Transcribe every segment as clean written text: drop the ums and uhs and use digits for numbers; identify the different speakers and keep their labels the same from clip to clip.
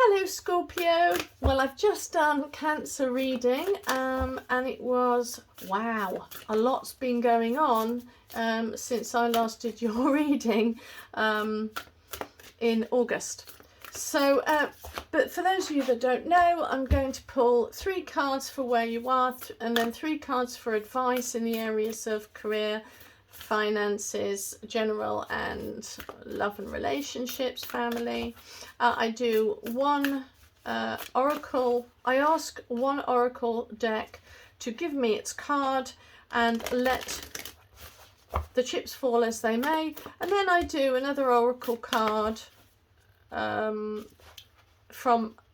Speaker 1: Hello Scorpio. Well, I've just done Cancer reading and it was, wow, a lot's been going on since I last did your reading in August. So, but for those of you that don't know, I'm going to pull 3 cards for where you are and then 3 cards for advice in the areas of career, finances, general and love and relationships, family. I do one oracle. I ask one oracle deck to give me its card and let the chips fall as they may, and then I do another oracle card and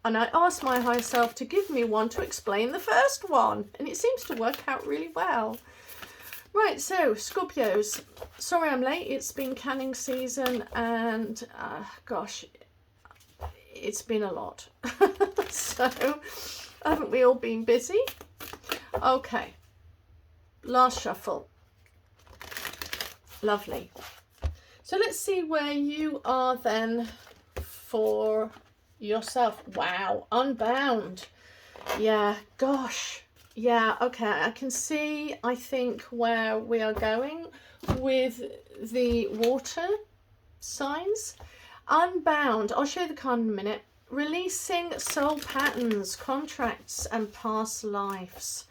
Speaker 1: I ask my higher self to give me one to explain the first one, and it seems to work out really well. Right, so Scorpios, sorry I'm late, it's been canning season and gosh, it's been a lot. So haven't we all been busy? Okay, last shuffle. Lovely. So let's see where you are then for yourself. Wow, unbound. Yeah, gosh. Yeah, okay, I can see, I think, where we are going with the water signs. Unbound, I'll show you the card in a minute. Releasing soul patterns, contracts and past lives.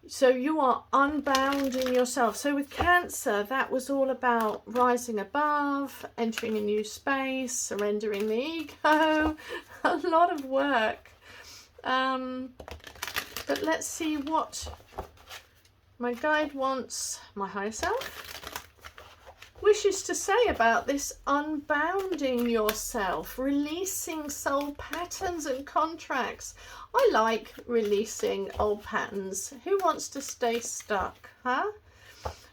Speaker 1: So you are unbounding yourself. So with Cancer, that was all about rising above, entering a new space, surrendering the ego. A lot of work. But let's see what my guide wants, my higher self, wishes to say about this unbounding yourself, releasing soul patterns and contracts. I like releasing old patterns. Who wants to stay stuck, huh?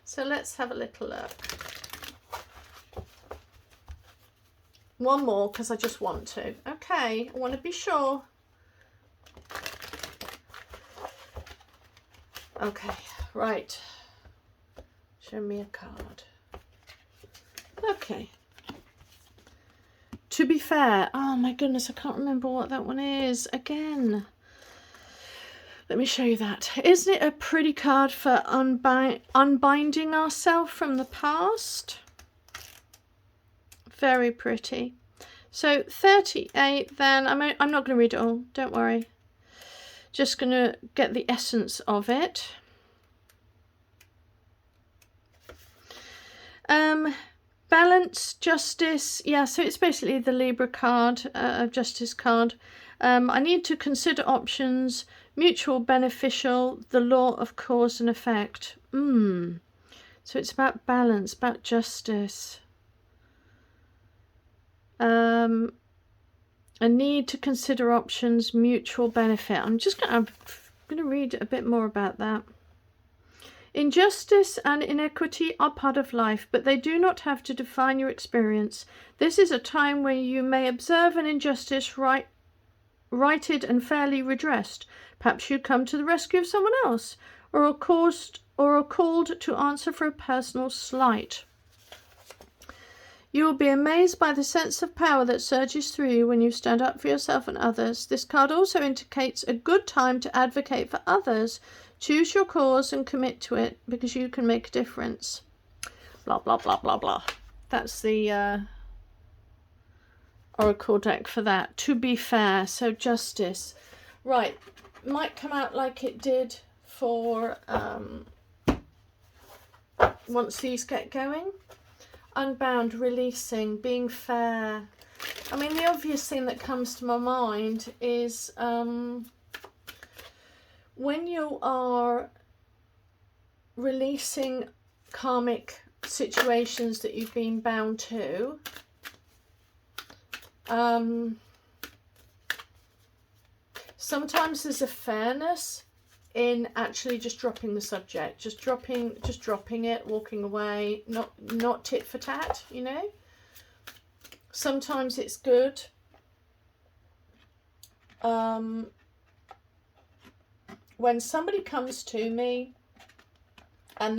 Speaker 1: So let's have a little look. One more, because I just want to. Okay, I want to be sure. Okay, right. Show me a card. Okay. To be fair, oh my goodness, I can't remember what that one is. Again, let me show you that. Isn't it a pretty card for unbinding ourselves from the past? Very pretty. So 38 then, I'm not going to read it all, don't worry. Just going to get the essence of it. Balance, justice. Yeah, so it's basically the Libra card, justice card. I need to consider options, mutual beneficial, the law of cause and effect. So it's about balance, about justice. A need to consider options, mutual benefit. I'm going to read a bit more about that. Injustice and inequity are part of life, but they do not have to define your experience. This is a time where you may observe an injustice righted and fairly redressed. Perhaps you come to the rescue of someone else, or are called to answer for a personal slight. You will be amazed by the sense of power that surges through you when you stand up for yourself and others. This card also indicates a good time to advocate for others. Choose your cause and commit to it because you can make a difference. Blah, blah, blah, blah, blah. That's the oracle deck for that. To be fair, so justice. Right, might come out like it did for once these get going. Unbound, releasing, being fair. I mean, the obvious thing that comes to my mind is when you are releasing karmic situations that you've been bound to, sometimes there's a fairness in actually just dropping the subject, just dropping it, walking away, not tit for tat, you know. Sometimes it's good. When somebody comes to me and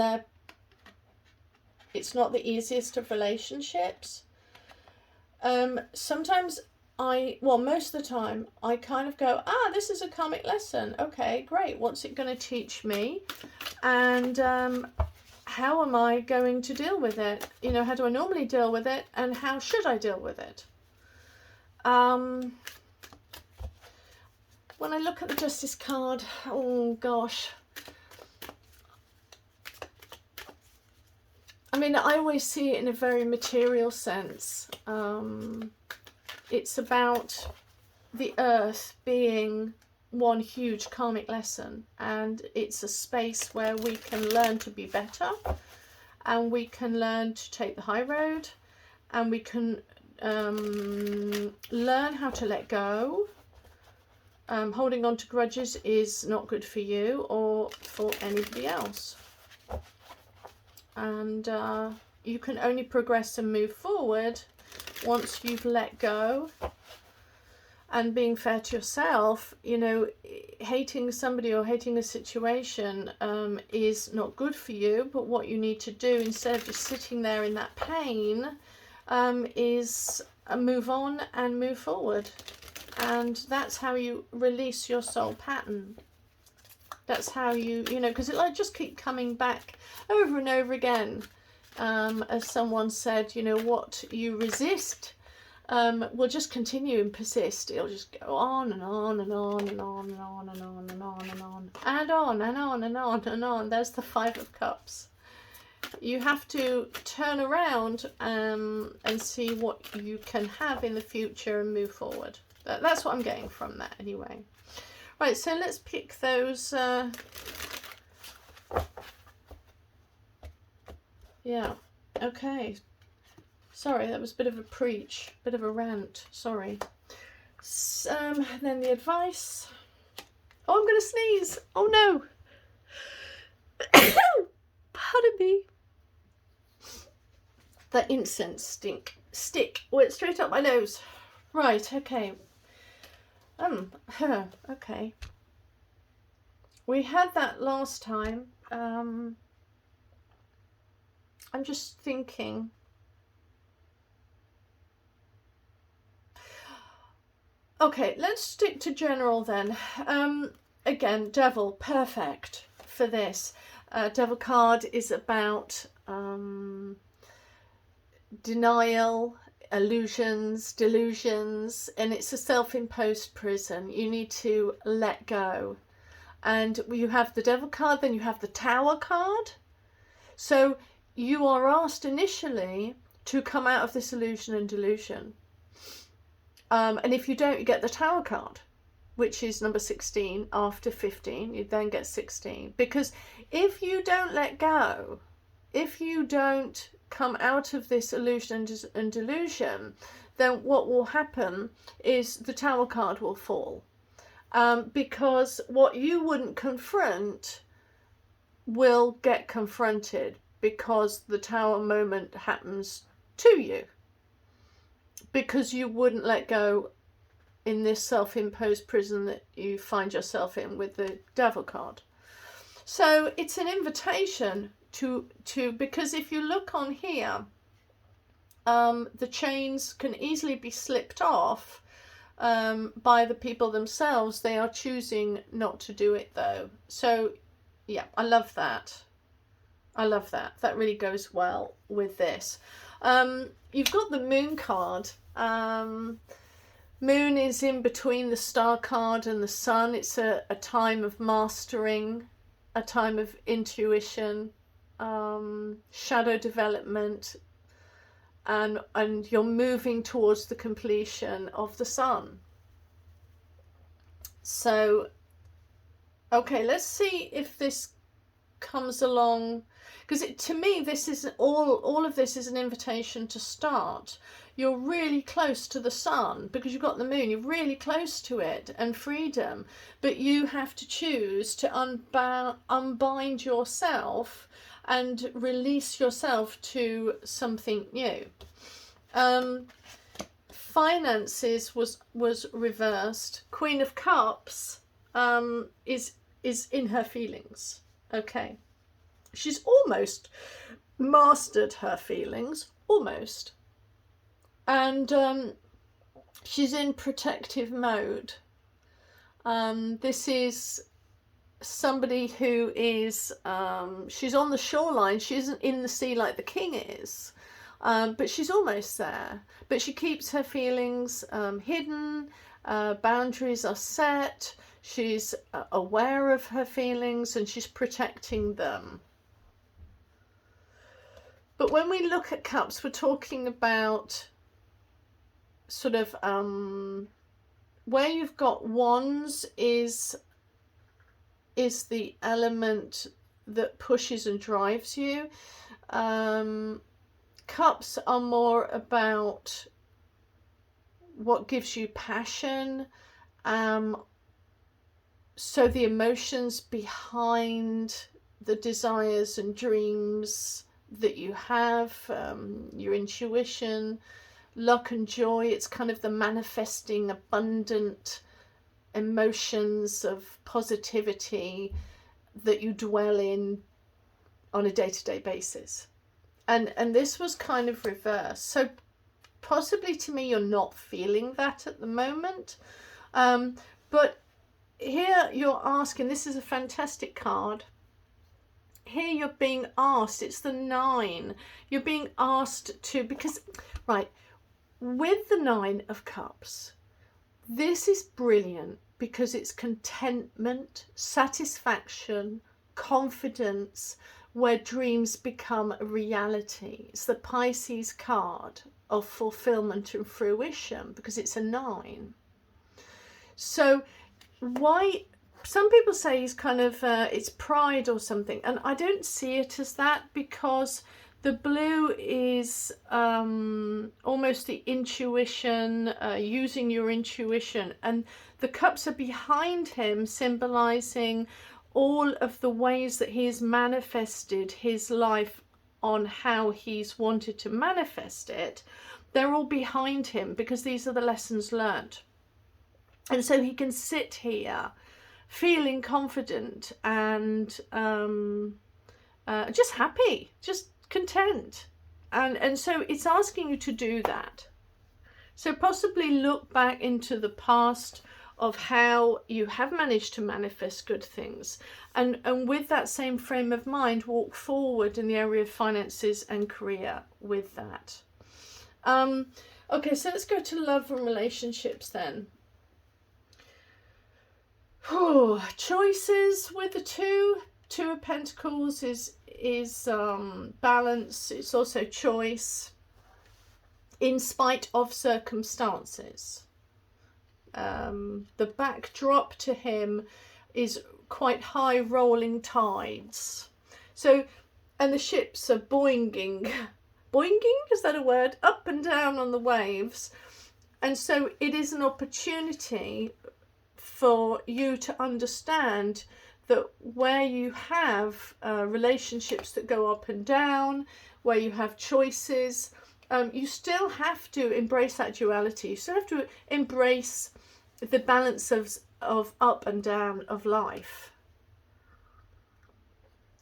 Speaker 1: it's not the easiest of relationships, sometimes well, most of the time, I kind of go, this is a karmic lesson. Okay, great. What's it going to teach me? And how am I going to deal with it? You know, how do I normally deal with it? And how should I deal with it? When I look at the Justice card, oh gosh. I mean, I always see it in a very material sense. It's about the earth being one huge karmic lesson, and it's a space where we can learn to be better, and we can learn to take the high road, and we can learn how to let go. Holding on to grudges is not good for you or for anybody else. And you can only progress and move forward once you've let go. And being fair to yourself, you know, hating somebody or hating a situation is not good for you. But what you need to do, instead of just sitting there in that pain, is move on and move forward. And that's how you release your soul pattern. That's how you know, because it'll just keep coming back over and over again. As someone said, you know, what you resist will just continue and persist. It'll just go on and on and on and on and on and on and on and on and on and on and on and on. There's the Five of Cups. You have to turn around and see what you can have in the future and move forward. That's what I'm getting from that anyway. Right, so let's pick those. Yeah, okay. Sorry, that was a bit of a preach, bit of a rant. Sorry. Then the advice. Oh, I'm going to sneeze. Oh, no. Pardon me. That incense stick went straight up my nose. Right, okay. Okay. We had that last time. I'm just thinking. Okay, let's stick to general then. Again, Devil, perfect for this. Devil card is about denial, illusions, delusions, and it's a self-imposed prison. You need to let go. And you have the Devil card, then you have the Tower card. So you are asked initially to come out of this illusion and delusion. And if you don't, you get the Tower card, which is number 16. After 15, you then get 16. Because if you don't let go, if you don't come out of this illusion and delusion, then what will happen is the Tower card will fall. Because what you wouldn't confront will get confronted, because the Tower moment happens to you. Because you wouldn't let go in this self-imposed prison that you find yourself in with the Devil card. So it's an invitation to because if you look on here, the chains can easily be slipped off by the people themselves. They are choosing not to do it though. So yeah, I love that. I love that. That really goes well with this. You've got the Moon card. Moon is in between the Star card and the Sun. It's a time of mastering, a time of intuition, shadow development, and you're moving towards the completion of the Sun. So, okay, let's see if this comes along, because to me this is all of this is an invitation to start. You're really close to the Sun because you've got the Moon. You're really close to it and freedom, but you have to choose to unbind yourself and release yourself to something new. Finances was reversed. Queen of Cups is in her feelings. Okay, she's almost mastered her feelings, almost. And she's in protective mode. This is somebody who is, she's on the shoreline. She isn't in the sea like the king is, but she's almost there. But she keeps her feelings hidden, boundaries are set, she's aware of her feelings and she's protecting them. But when we look at cups, we're talking about sort of where you've got wands is the element that pushes and drives you. Cups are more about what gives you passion. So the emotions behind the desires and dreams that you have, your intuition, luck and joy, it's kind of the manifesting abundant emotions of positivity that you dwell in on a day-to-day basis. And this was kind of reversed. So possibly to me you're not feeling that at the moment. But here you're asking, this is a fantastic card. Here you're being asked, it's the 9. You're being asked to, because, right, with the 9 of Cups, this is brilliant because it's contentment, satisfaction, confidence, where dreams become a reality. It's the Pisces card of fulfillment and fruition because it's a 9. So why, some people say he's kind of, it's pride or something, and I don't see it as that, because the blue is almost the intuition, using your intuition, and the cups are behind him, symbolizing all of the ways that he has manifested his life on how he's wanted to manifest it. They're all behind him because these are the lessons learned. And so he can sit here feeling confident and just happy, just content. And so it's asking you to do that. So possibly look back into the past of how you have managed to manifest good things, and with that same frame of mind, walk forward in the area of finances and career with that. Okay, so let's go to love and relationships then. Choices with the two of Pentacles is balance. It's also choice in spite of circumstances. The backdrop to him is quite high rolling tides. So, and the ships are boinging, is that a word? Up and down on the waves. And so it is an opportunity for you to understand that where you have relationships that go up and down, where you have choices, you still have to embrace that duality. You still have to embrace the balance of up and down of life.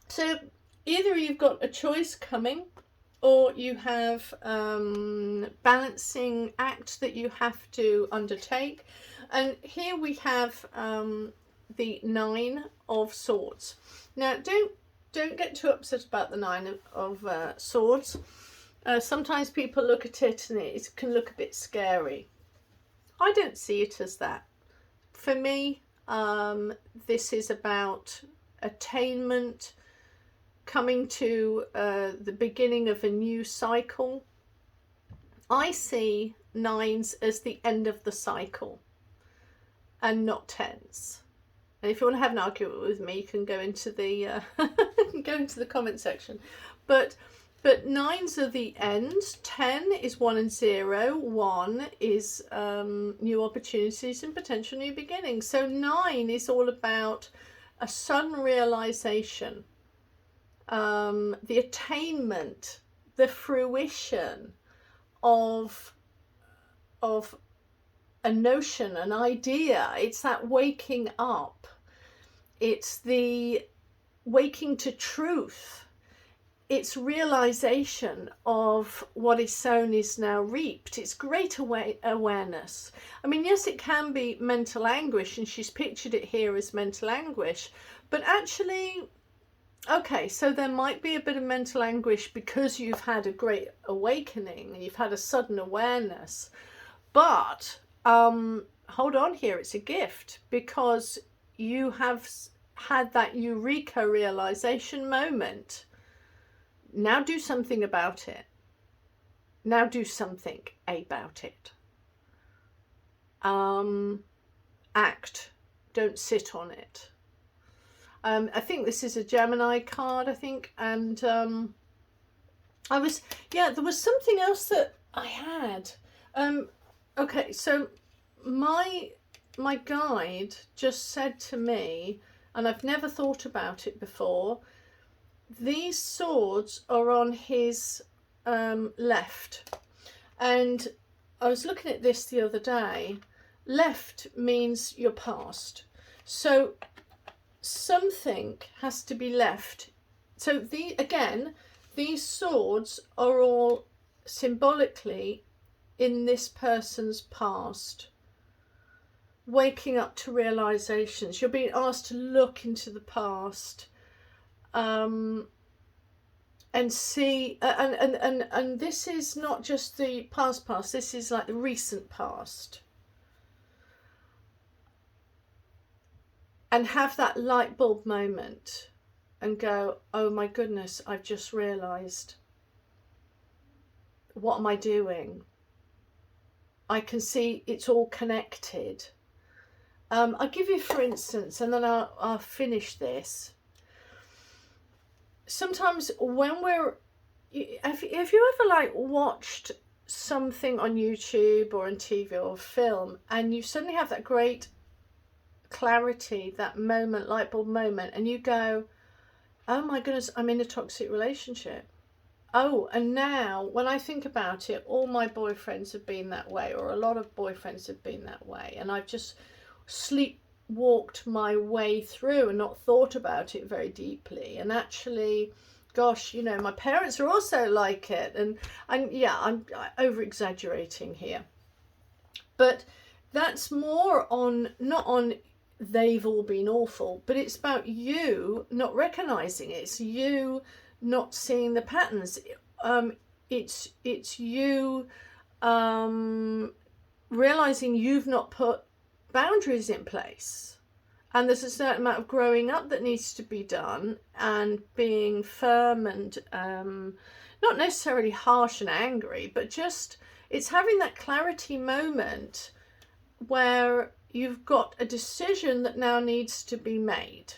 Speaker 1: So either you've got a choice coming, or you have balancing act that you have to undertake. And here we have the 9 of Swords. Now don't get too upset about the 9 of Swords. Sometimes people look at it and it can look a bit scary. I don't see it as that. For me, this is about attainment, coming to the beginning of a new cycle. I see 9s as the end of the cycle and not 10s. And if you want to have an argument with me, you can go into the comment section. But 9s are the end. 10 is 1 and 0. 1 is new opportunities and potential new beginnings. So 9 is all about a sudden realization, the attainment, the fruition of a notion, an idea. It's that waking up. It's the waking to truth. it's realization of what is sown is now reaped. It's great awareness. I mean, yes, it can be mental anguish, and she's pictured it here as mental anguish, but actually, okay, so there might be a bit of mental anguish because you've had a great awakening, you've had a sudden awareness, but hold on here, it's a gift, because you have had that eureka realization moment. Now do something about it. Now do something about it. Act. Don't sit on it. I think this is a Gemini card, I think. And there was something else that I had. Okay, so my guide just said to me, and I've never thought about it before, these swords are on his left. And I was looking at this the other day. Left means your past. So something has to be left. So these swords are all symbolically in this person's past. Waking up to realizations. You're being asked to look into the past. And see, and this is not just the past, this is like the recent past. And have that light bulb moment and go, oh my goodness, I've just realized. What am I doing? I can see it's all connected. I'll give you, for instance, and then I'll finish this. Sometimes when have you ever like watched something on YouTube or on TV or film, and you suddenly have that great clarity, that moment, light bulb moment, and you go, oh my goodness, I'm in a toxic relationship. Oh, and now when I think about it, all my boyfriends have been that way, or a lot of boyfriends have been that way, and I've just sleepwalked my way through and not thought about it very deeply. And actually, gosh, you know, my parents are also like it, and yeah, I'm over exaggerating here, but that's more on, not on they've all been awful, but it's about you not recognizing it. It's you not seeing the patterns. It's you realizing you've not put boundaries in place, and there's a certain amount of growing up that needs to be done, and being firm and not necessarily harsh and angry, but just it's having that clarity moment where you've got a decision that now needs to be made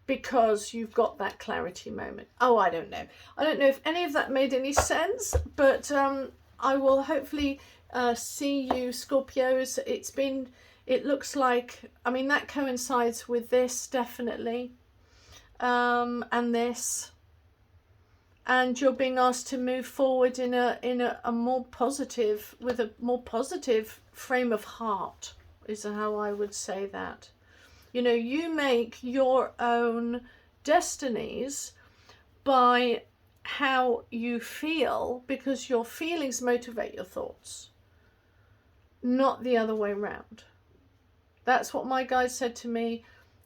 Speaker 1: because you've got that clarity moment. Oh, I don't know if any of that made any sense, but I will hopefully see you, Scorpios. It looks like, I mean, that coincides with this definitely, and this, and you're being asked to move forward in a more positive, with a more positive frame of heart, is how I would say that. You know, you make your own destinies by how you feel, because your feelings motivate your thoughts, not the other way around. That's what my guide said to me.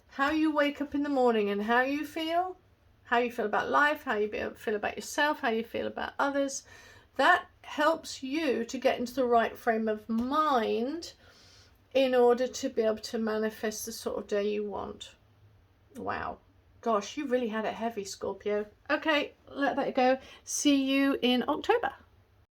Speaker 1: How you wake up in the morning and how you feel about life, how you feel about yourself, how you feel about others, that helps you to get into the right frame of mind in order to be able to manifest the sort of day you want. Wow. Gosh, you really had it heavy, Scorpio. Okay, let that go. See you in October.